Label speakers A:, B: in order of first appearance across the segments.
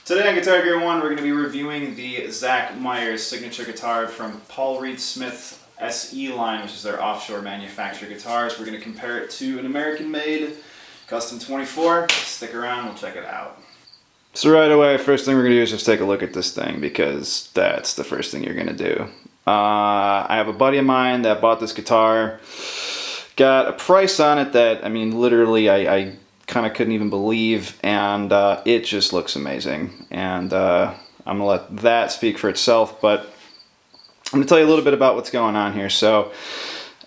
A: Today on Guitar Gear 1, we're going to be reviewing the Zach Myers signature guitar from Paul Reed Smith SE line, which is their offshore manufactured guitars. We're going to compare it to an American-made Custom 24. Stick around, we'll check it out. So right away, first thing we're going to do is just take a look at this thing, because that's the first thing you're going to do. I have a buddy of mine that bought this guitar, got a price on it that, I mean, literally I kind of couldn't even believe, and it just looks amazing, and I'm gonna let that speak for itself, but I'm gonna tell you a little bit about what's going on here. So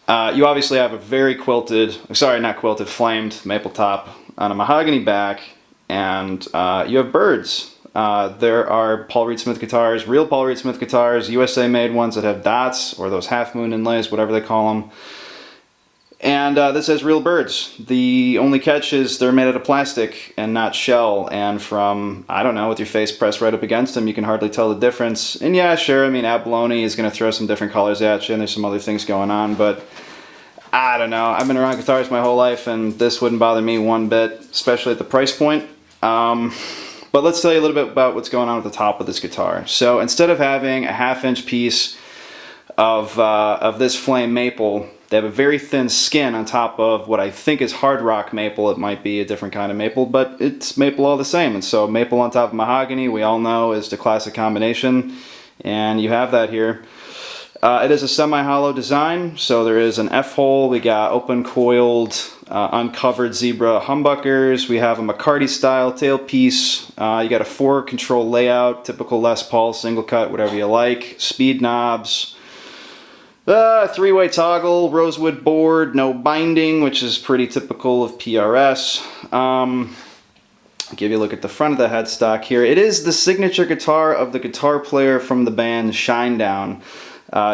A: you obviously have a very flamed maple top on a mahogany back, and you have birds. There are Paul Reed Smith guitars, real Paul Reed Smith guitars, USA made ones that have dots, or those half moon inlays, whatever they call them. And this has real birds. The only catch is they're made out of plastic and not shell, and from, I don't know, with your face pressed right up against them, you can hardly tell the difference. And yeah, sure, I mean, abalone is going to throw some different colors at you, and there's some other things going on, but I don't know. I've been around guitars my whole life, and this wouldn't bother me one bit, especially at the price point. But let's tell you a little bit about what's going on at the top of this guitar. So instead of having a half-inch piece of this flame maple, they have a very thin skin on top of what I think is hard rock maple. It might be a different kind of maple, but it's maple all the same. And so maple on top of mahogany, we all know, is the classic combination, and you have that here. It is a semi-hollow design, so there is an F-hole. We got open coiled, uncovered zebra humbuckers. We have a McCarty-style tailpiece. You got a 4-control layout, typical Les Paul, single cut, whatever you like. Speed knobs. 3-way toggle, rosewood board, no binding, which is pretty typical of PRS. I'll give you a look at the front of the headstock here. It is the signature guitar of the guitar player from the band Shinedown.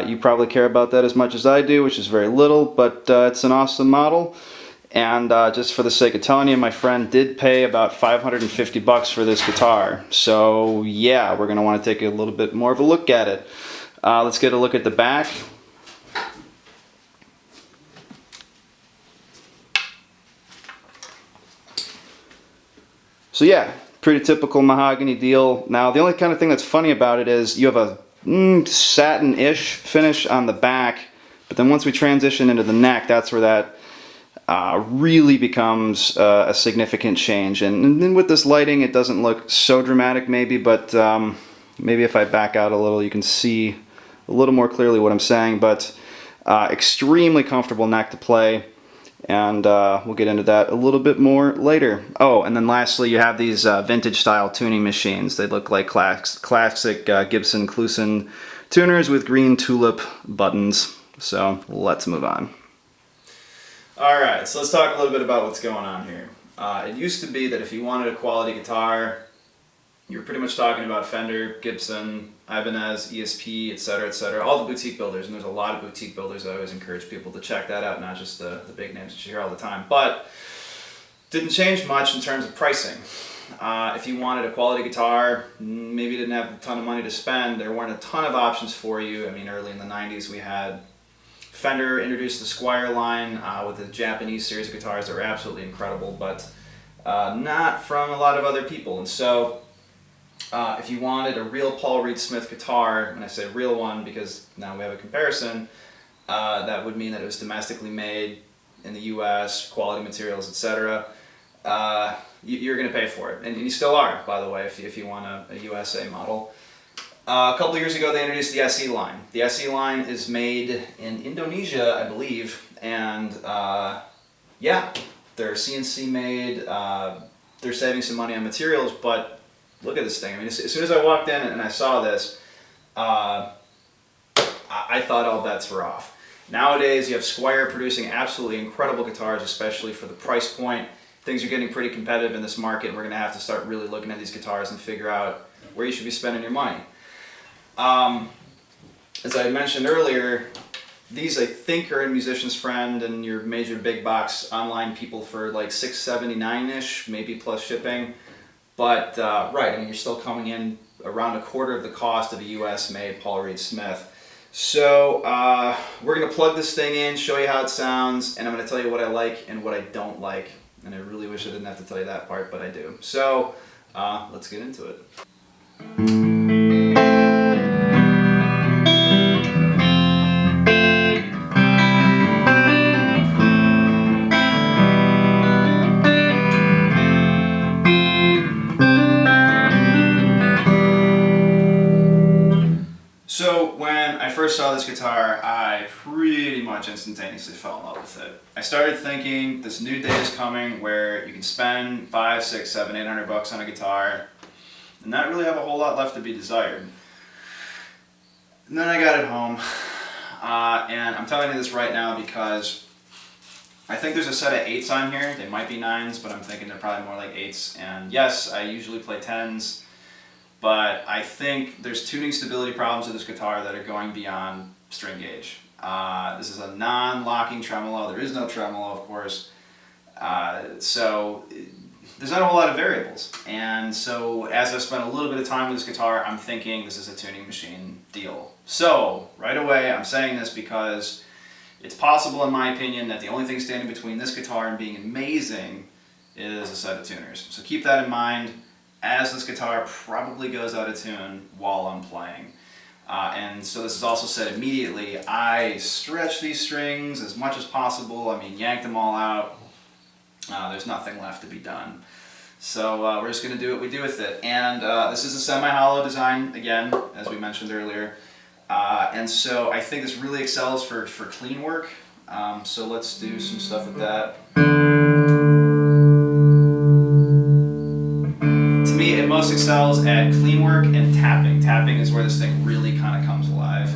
A: You probably care about that as much as I do, which is very little, but it's an awesome model. And just for the sake of telling you, my friend did pay about $550 for this guitar. So yeah, we're going to want to take a little bit more of a look at it. Let's get a look at the back. So yeah, pretty typical mahogany deal. Now the only kind of thing that's funny about it is you have a satin-ish finish on the back, but then once we transition into the neck, that's where that really becomes a significant change. And then with this lighting, it doesn't look so dramatic maybe, but maybe if I back out a little, you can see a little more clearly what I'm saying. But extremely comfortable neck to play. And we'll get into that a little bit more later. Oh, and then lastly, you have these vintage style tuning machines. They look like classic Gibson Kluson tuners with green tulip buttons. So let's move on. Alright, so let's talk a little bit about what's going on here. It used to be that if you wanted a quality guitar, you're pretty much talking about Fender, Gibson, Ibanez, ESP, etc., all the boutique builders, and there's a lot of boutique builders. I always encourage people to check that out, not just the big names that you hear all the time. But didn't change much in terms of pricing. If you wanted a quality guitar, maybe didn't have a ton of money to spend, there weren't a ton of options for you. I mean, early in the 90s we had Fender introduced the Squire line with the Japanese series of guitars that were absolutely incredible, but not from a lot of other people. And so if you wanted a real Paul Reed Smith guitar, and I say real one because now we have a comparison, that would mean that it was domestically made in the US, quality materials, etc. You're going to pay for it, and you still are, by the way, if you want a USA model. A couple of years ago they introduced the SE line. The SE line is made in Indonesia, I believe, and yeah, they're CNC made, they're saving some money on materials, but look at this thing. I mean, as soon as I walked in and I saw this, I thought all bets were off. Nowadays, you have Squire producing absolutely incredible guitars, especially for the price point. Things are getting pretty competitive in this market, and we're going to have to start really looking at these guitars and figure out where you should be spending your money. As I mentioned earlier, these I think are in Musician's Friend and your major big box online people for like $679-ish, maybe plus shipping. But, right, I mean, you're still coming in around a quarter of the cost of a US-made Paul Reed Smith. So, we're going to plug this thing in, show you how it sounds, and I'm going to tell you what I like and what I don't like. And I really wish I didn't have to tell you that part, but I do. So, let's get into it. So when I first saw this guitar, I pretty much instantaneously fell in love with it. I started thinking this new day is coming where you can spend 5, 6, 7, 800 bucks on a guitar and not really have a whole lot left to be desired. And then I got it home, and I'm telling you this right now because I think there's a set of 8s on here. They might be 9s, but I'm thinking they're probably more like 8s. And yes, I usually play 10s. But I think there's tuning stability problems with this guitar that are going beyond string gauge. This is a non-locking tremolo. There is no tremolo, of course. So there's not a whole lot of variables. And so as I've spent a little bit of time with this guitar, I'm thinking this is a tuning machine deal. So right away, I'm saying this because it's possible, in my opinion, that the only thing standing between this guitar and being amazing is a set of tuners. So keep that in mind as this guitar probably goes out of tune while I'm playing. And so this is also said immediately. I stretch these strings as much as possible. I mean, yank them all out. There's nothing left to be done. So we're just going to do what we do with it. And this is a semi-hollow design, again, as we mentioned earlier. And so I think this really excels for clean work. So let's do some stuff with that. It most excels at clean work and tapping. Tapping is where this thing really kind of comes alive.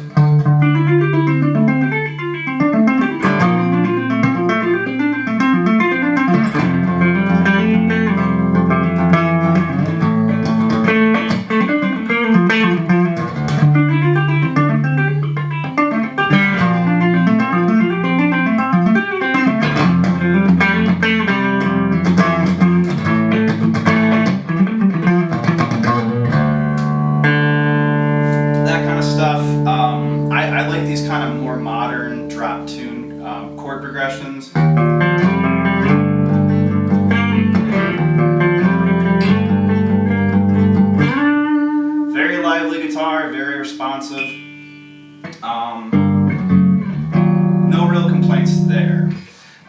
A: I like these kind of more modern drop tune chord progressions. Very lively guitar, very responsive. No real complaints there.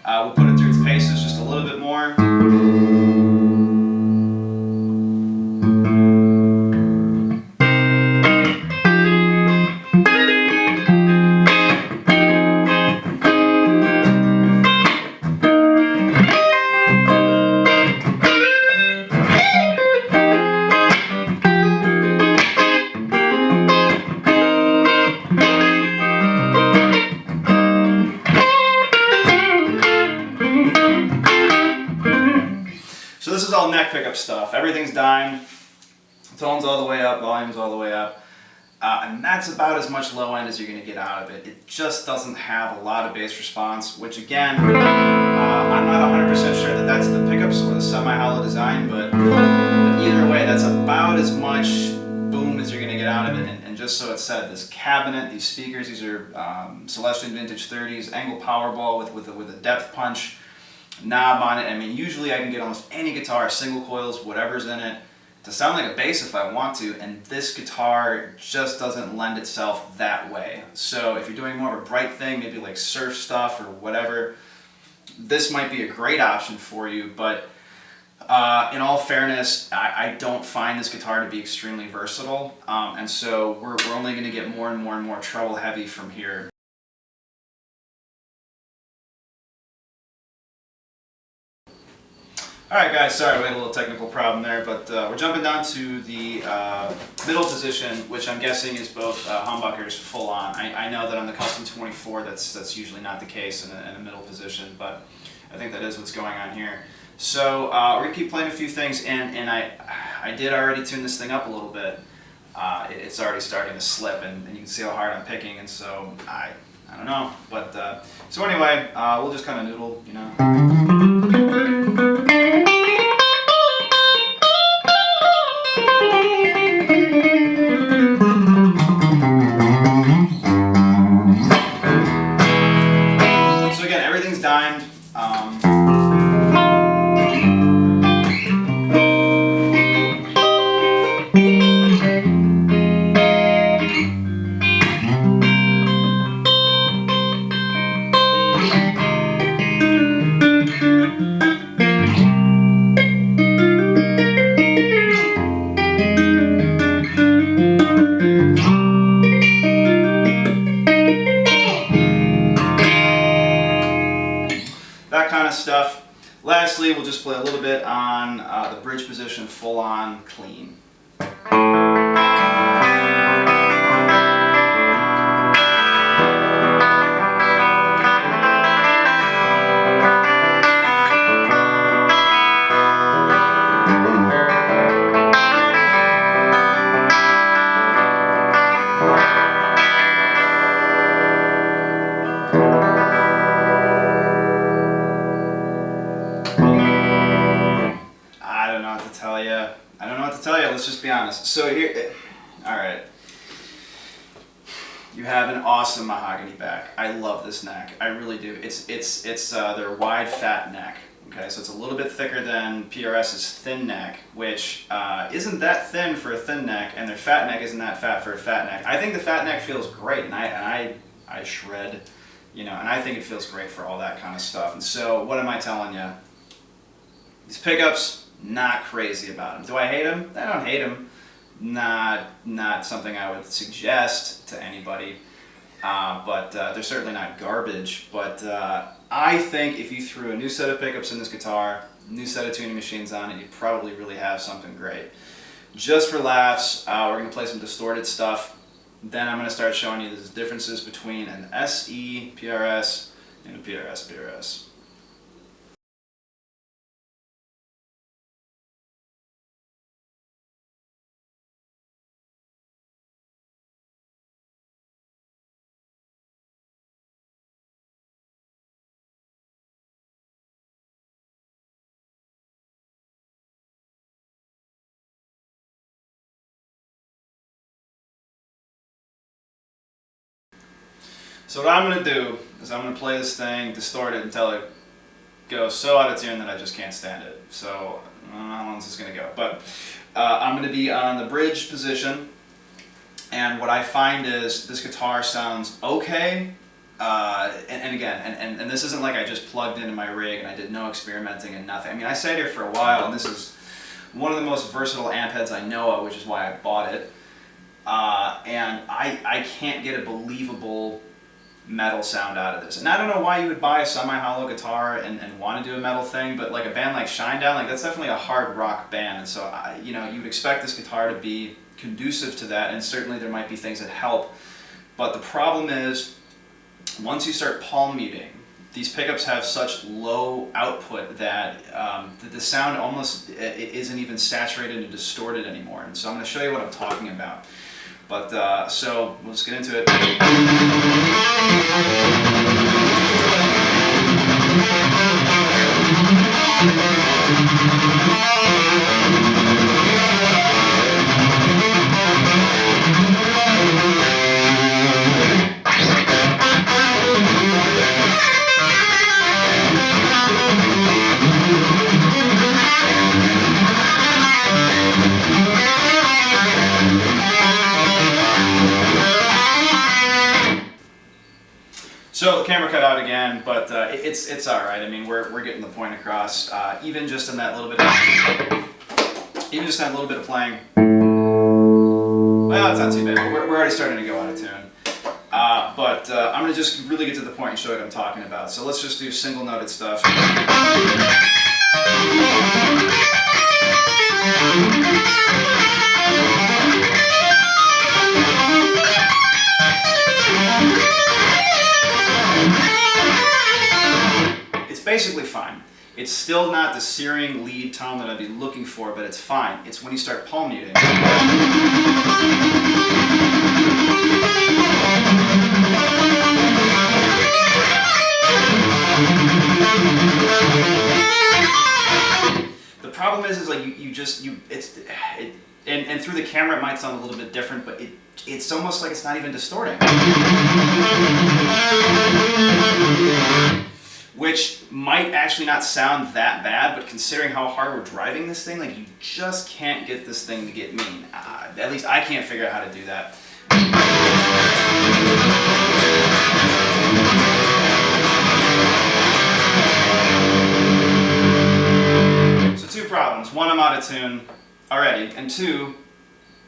A: We'll put it through its paces just a little bit more. So this is all neck pickup stuff. Everything's dimed, tones all the way up, volumes all the way up. And that's about as much low end as you're going to get out of it. It just doesn't have a lot of bass response, which again, I'm not 100% sure that that's the pickups or the semi-hollow design, but either way, that's about as much boom as you're going to get out of it. And just so it's said, this cabinet, these speakers, these are Celestion Vintage 30s, angle Powerball with a depth punch knob on it. I mean, usually I can get almost any guitar, single coils, whatever's in it, to sound like a bass if I want to, and this guitar just doesn't lend itself that way. So if you're doing more of a bright thing, maybe like surf stuff or whatever, this might be a great option for you, but in all fairness, I don't find this guitar to be extremely versatile, and so we're only going to get more and more and more treble heavy from here. Alright guys, sorry we had a little technical problem there, but we're jumping down to the middle position, which I'm guessing is both humbuckers full on. I know that on the Custom 24 that's usually not the case in a middle position, but I think that is what's going on here. So we're going to keep playing a few things, and I did already tune this thing up a little bit. It's already starting to slip, and you can see how hard I'm picking, and so I don't know. But so anyway, we'll just kind of noodle, you know. lastly, we'll just play a little bit on the bridge position, full on clean. Let's just be honest. So here, all right. You have an awesome mahogany back. I love this neck. I really do. It's their wide, fat neck. Okay, so it's a little bit thicker than PRS's thin neck, which isn't that thin for a thin neck, and their fat neck isn't that fat for a fat neck. I think the fat neck feels great, and I shred, you know, and I think it feels great for all that kind of stuff. And so, what am I telling you? These pickups. Not crazy about them. Do I hate them? I don't hate them. Not something I would suggest to anybody. But they're certainly not garbage. But I think if you threw a new set of pickups in this guitar, new set of tuning machines on it, you'd probably really have something great. Just for laughs, we're going to play some distorted stuff. Then I'm going to start showing you the differences between an SE PRS and a PRS PRS. So what I'm going to do is I'm going to play this thing distorted until it goes so out of tune that I just can't stand it. So I don't know how long this is going to go. But I'm going to be on the bridge position. And what I find is this guitar sounds okay. And again, and this isn't like I just plugged into my rig and I did no experimenting and nothing. I mean, I sat here for a while, and this is one of the most versatile amp heads I know of, which is why I bought it. And I can't get a believable metal sound out of this. And I don't know why you would buy a semi-hollow guitar and want to do a metal thing, but like a band like Shinedown, like that's definitely a hard rock band, and so you know, you would expect this guitar to be conducive to that, and certainly there might be things that help. But the problem is, once you start palm muting, these pickups have such low output that the sound almost isn't even saturated and distorted anymore. And so I'm going to show you what I'm talking about. But so we'll just get into it. So the camera cut out again, but it's all right. I mean, we're getting the point across. Even just in that little bit, of playing. Well, it's not too bad. We're already starting to go out of tune. But I'm gonna just really get to the point and show you what I'm talking about. So let's just do single noted stuff. Basically fine. It's still not the searing lead tone that I'd be looking for, but it's fine. It's when you start palm muting. The problem is like and through the camera it might sound a little bit different, but it's almost like it's not even distorting. Which might actually not sound that bad, but considering how hard we're driving this thing, like you just can't get this thing to get mean. At least I can't figure out how to do that. So two problems. One, I'm out of tune already, and two,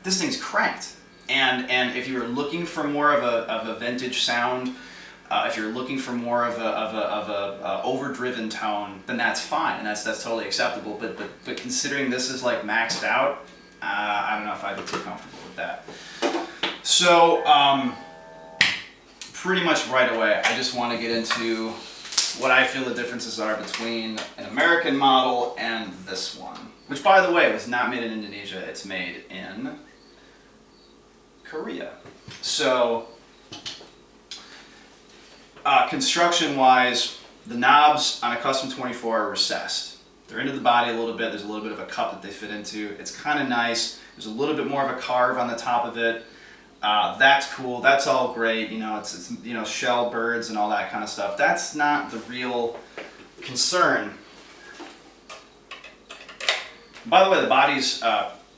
A: this thing's cranked. And if you were looking for more of a vintage sound, If you're looking for more of a overdriven tone, then that's fine, and that's totally acceptable. But considering this is like maxed out, I don't know if I'd be too comfortable with that. So pretty much right away, I just want to get into what I feel the differences are between an American model and this one, which, by the way, was not made in Indonesia. It's made in Korea. So construction-wise, the knobs on a Custom 24 are recessed. They're into the body a little bit. There's a little bit of a cup that they fit into. It's kind of nice. There's a little bit more of a carve on the top of it. That's cool. That's all great. You know, it's you know, shell birds and all that kind of stuff. That's not the real concern. By the way, the body's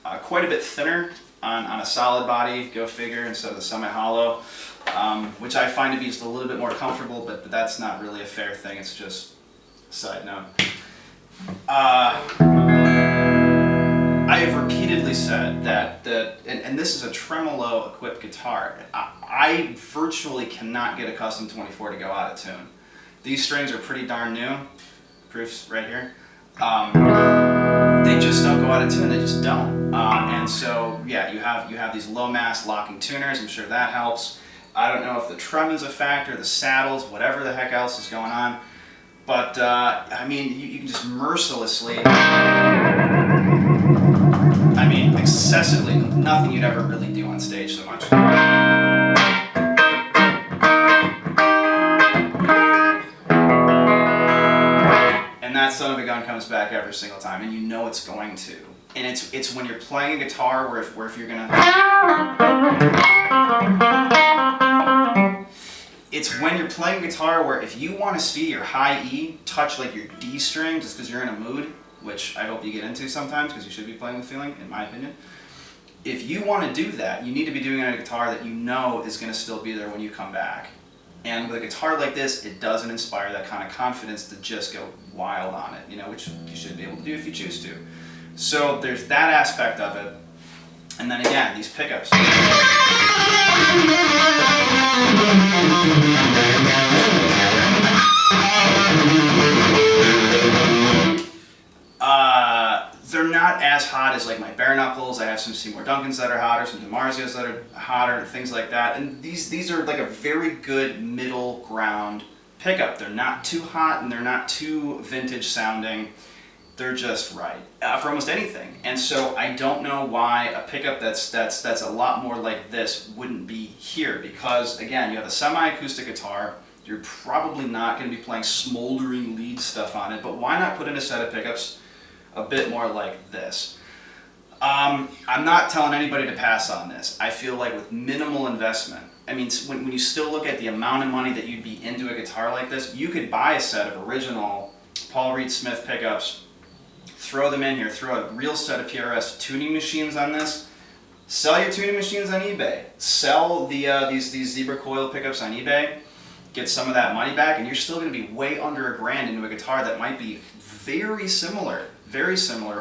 A: quite a bit thinner on a solid body, go figure, instead of the semi-hollow, which I find to be just a little bit more comfortable, but that's not really a fair thing. It's just a side note. I have repeatedly said that and this is a tremolo equipped guitar. I virtually cannot get a Custom 24 to go out of tune. These strings are pretty darn new. Proofs right here. They just don't go out of tune. They just don't. And so yeah, you have these low mass locking tuners. I'm sure that helps. I don't know if the trem is a factor, the saddles, whatever the heck else is going on. But I mean, you can just mercilessly, I mean, excessively, nothing you'd ever really do on stage so much. And that son of a gun comes back every single time, and you know it's going to. And it's when you're playing a guitar where if you're gonna, it's when you're playing guitar where if you want to see your high E touch like your D string just because you're in a mood, which I hope you get into sometimes because you should be playing with feeling, in my opinion. If you want to do that, you need to be doing it on a guitar that you know is going to still be there when you come back. And with a guitar like this, it doesn't inspire that kind of confidence to just go wild on it, you know, which you should be able to do if you choose to. So there's that aspect of it. And then again, these pickups. They're not as hot as like my bare knuckles. I have some Seymour Duncans that are hotter, some DiMarzios that are hotter, and things like that. And these are like a very good middle ground pickup. They're not too hot and they're not too vintage sounding. They're just right for almost anything. And so I don't know why a pickup that's a lot more like this wouldn't be here, because again, you have a semi-acoustic guitar. You're probably not going to be playing smoldering lead stuff on it, but why not put in a set of pickups a bit more like this? I'm not telling anybody to pass on this. I feel like with minimal investment, I mean, when you still look at the amount of money that you'd be into a guitar like this, you could buy a set of original Paul Reed Smith pickups, throw them in here, throw a real set of PRS tuning machines on this, sell your tuning machines on eBay, sell these Zebra coil pickups on eBay, get some of that money back, and you're still going to be way under $1,000 into a guitar that might be very similar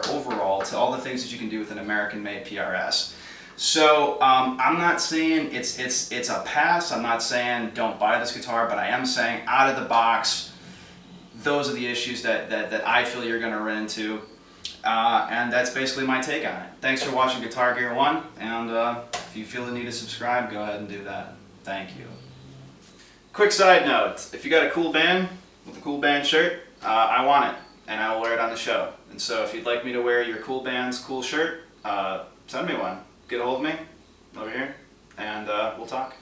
A: overall to all the things that you can do with an American-made PRS. So I'm not saying it's a pass. I'm not saying don't buy this guitar, but I am saying out of the box, those are the issues that I feel you're going to run into, and that's basically my take on it. Thanks for watching Guitar Gear 1, and if you feel the need to subscribe, go ahead and do that. Thank you. Quick side note, if you got a cool band with a cool band shirt, I want it, and I will wear it on the show. And so if you'd like me to wear your cool band's cool shirt, send me one. Get a hold of me over here, and we'll talk.